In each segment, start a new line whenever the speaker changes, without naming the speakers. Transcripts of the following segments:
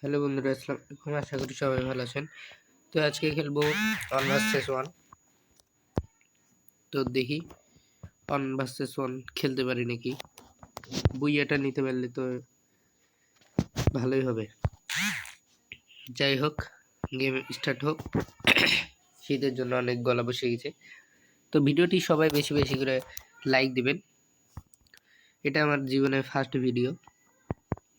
Hello বন্ধুরা, আসসালামু আলাইকুম। আশা করি সবাই ভালো আছেন। তো আজকে খেলবো 1 vs 1। তো দেখি 1 vs 1 খেলতে পারি নাকি। বুইয়াটা নিতে পারলে তো ভালোই হবে। যাই হোক, গেম স্টার্ট হোক। শীতের জন্য অনেক গলা বসে গেছে। তো ভিডিওটি সবাই বেশি বেশি করে লাইক দিবেন। এটা আমার জীবনের ফার্স্ট ভিডিও,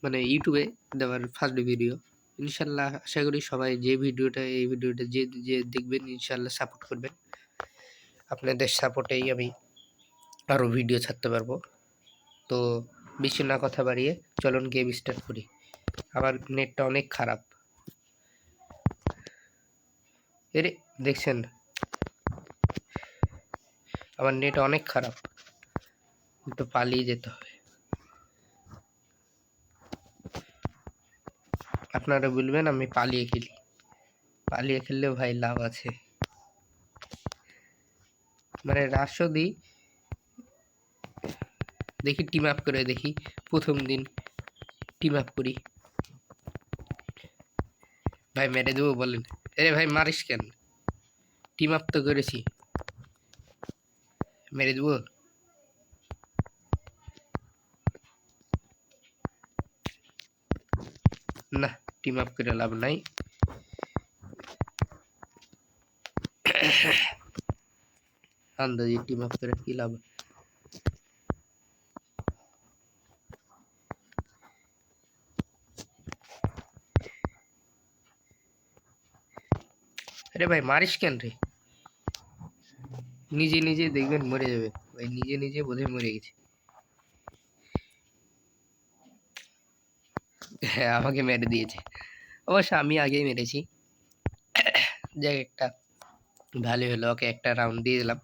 মানে ইউটিউবে দেওয়ার ফার্স্ট ভিডিও। ইনশাল্লাহ আশা করি সবাই এই ভিডিওটা যে দেখবেন ইনশাল্লাহ সাপোর্ট করবেন। আপনাদের সাপোর্টেই আমি আরও ভিডিও ছাড়তে পারবো। তো বেশি না কথা বাড়িয়ে চলুন গেম স্টার্ট করি। আমার নেটটা অনেক খারাপ। এরে দেখছেন, আমার নেট অনেক খারাপ, একটু পালিয়ে যেতে হবে। আপনারা বলবেন আমি পালিয়ে খেলি, পালিয়ে খেললেও ভাই লাভ আছে। মানে রাশও দিই, দেখি টিম আপ করে দেখি। প্রথম দিন টিম আপ করি, ভাই মেরে দেবো বলেন। আরে ভাই মারিস কেন? টিম আপ তো করেছি, মেরে দেবো। না, টিম আপ করে লাভ নাই। আন্দাজি টিম আপ করে কি লাভ? আরে ভাই মারিস কেন রে? নিজে নিজে দেখবেন মরে যাবে ভাই, নিজে নিজে বোধহয় মরে গেছে। হ্যাঁ, আমাকে মেরে দিয়েছে। অবশ্য আমি আগেই মেরেছি। যাক, একটা ভালো হলো, ওকে একটা রাউন্ড দিয়ে দিলাম।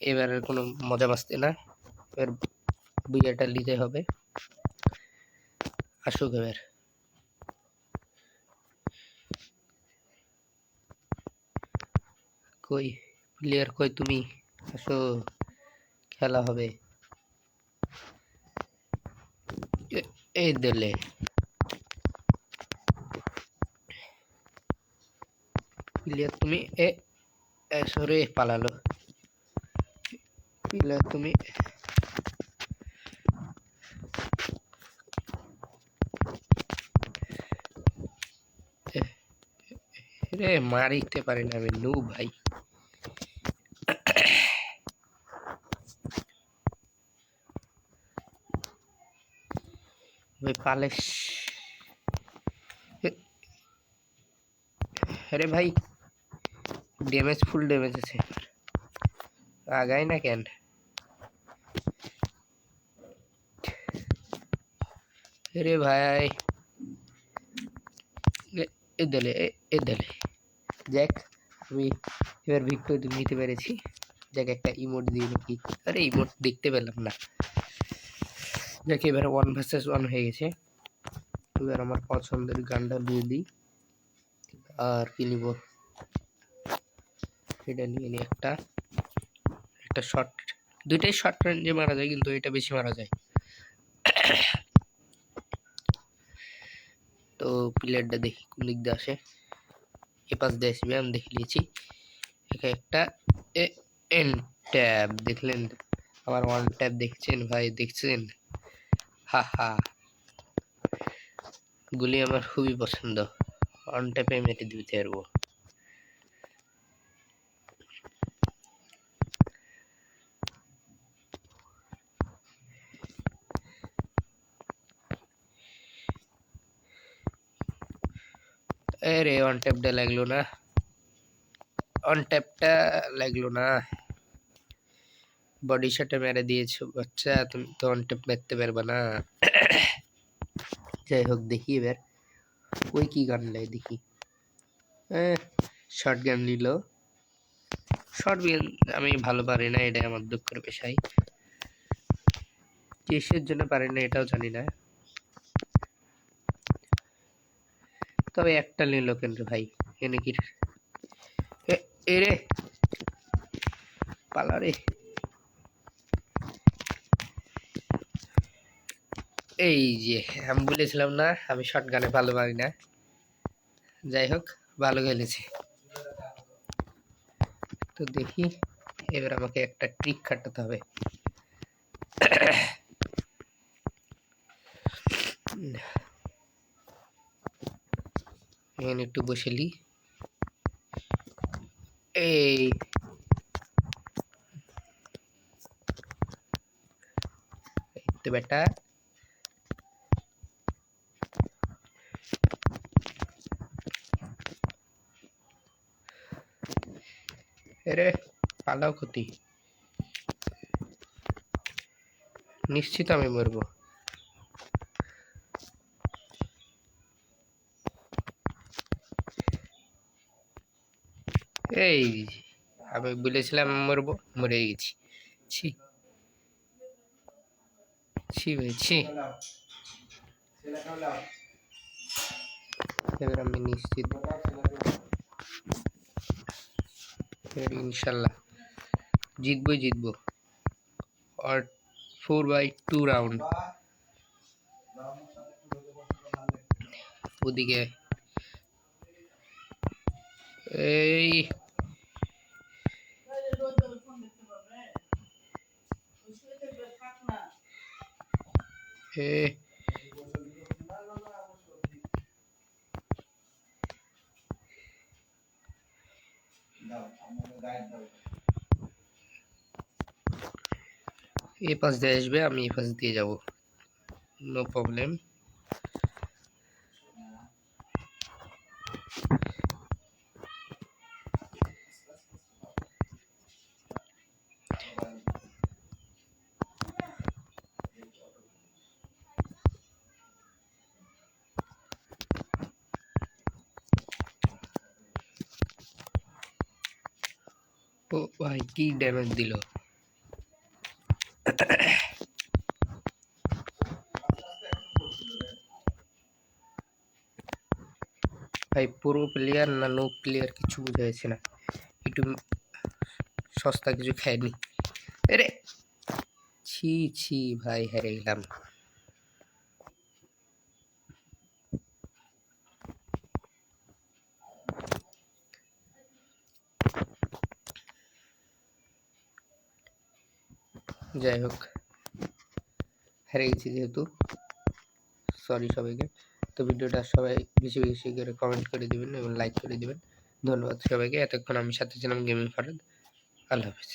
এবার আর কোনো মজা মাস্তি না, এবার বিজয়টা নিতে হবে। আসুক এবার। কই প্লেয়ার কই? তুমি আসো, খেলা হবে। এই দিলে প্লেয়ার তুমি। সরে পালালো প্লেয়ার তুমি। রে মারিতে পারি না আমি, নু ভাই। ভাই পালেস। আরে ভাই ড্যামেজ, ফুল ড্যামেজ আছে, আগাই না কেন? আরে ভাই এ দিলে, এ দিলে। যাক, আমি এবার ভিক্টোরি নিতে পেরেছি। যাক, একটা ইমোট দিয়ে নাকি। আরে ইমোট দেখতে পেলাম না। যাক, এবার 1 vs 1 হয়ে গেছে। এবার আমার পছন্দের গানটা দিয়ে দিই। আর কি নিব? এটা নিয়ে নিই একটা শর্ট। দুইটাই শর্ট রেঞ্জে মারা যায়, কিন্তু এটা বেশি মারা যায়। তো প্লেয়ারটা দেখি কোন দিক দিয়ে আসে। এ পাশ দিয়ে আসবে, আমি দেখে নিয়েছি। একটা এন ট্যাব দেখলেন? আমার ওয়ান ট্যাব দেখছেন ভাই, দেখছেন? হা হা, গুলি আমার খুবই পছন্দ। ওয়ান ট্যাপে মেরে দিতে পারবো। আরে ওয়ান ট্যাপটা লাগলো না, অন ট্যাপটা লাগলো না। বডি শটে মেরে দিয়েছো বাচ্চা, তুমি তো অন ট্যাপ মারতে পারবে না। যাই হোক, দেখি এবার ওই কি গান লাই দেখি। শর্ট গান নিল। শর্ট গান আমি ভালো পারি না, এটা আমার দুঃখের পেশাই। কিসের জন্য পারি না এটাও জানি না। তবে একটা নিল কেন রে ভাই? এনে কি এরে পালা রে। এই যে আমি বলেছিলাম না আমি শর্ট গানে ভালো পারি না, যাই হোক ভালো খেলেছি। তো দেখি এবার আমাকে একটা ট্রিক খাটাতে হবে। এখানে একটু বসে নি, এই তো বেটা এরে পালাও ক্ষতি, নিশ্চিত আমি মরবো। এই আমি বলেছিলাম মরবো, মরে গেছি। ছি ছি ভাই ছি। এবার আমি নিশ্চিত, এবার ইনশাল্লাহ জিতবই জিতবো। আর 4/2 রাউন্ড ওদিকে। এই এই পাশ দিয়ে আসবে, আমি এই পাশ দিয়ে যাব, নো প্রবলেম। ও ভাই কি ড্যামেজ দিল। ভাই পুরো প্লেয়ার না নো প্লেয়ার কিছু বোঝা যাচ্ছে না, একটু সস্তা কিছু খায়নি। আরে ছি ছি ভাই হেরে গেলাম। যাই হোক হেরে গেছি যেহেতু, সরি সবাইকে। তো ভিডিওটা সবাই বেশি বেশি করে কমেন্ট করে দিবেন এবং লাইক করে দিবেন। ধন্যবাদ সবাইকে, এতক্ষণ আমি সাথে ছিলাম গেমিং ফরাদ। আল্লাহ হাফিজ।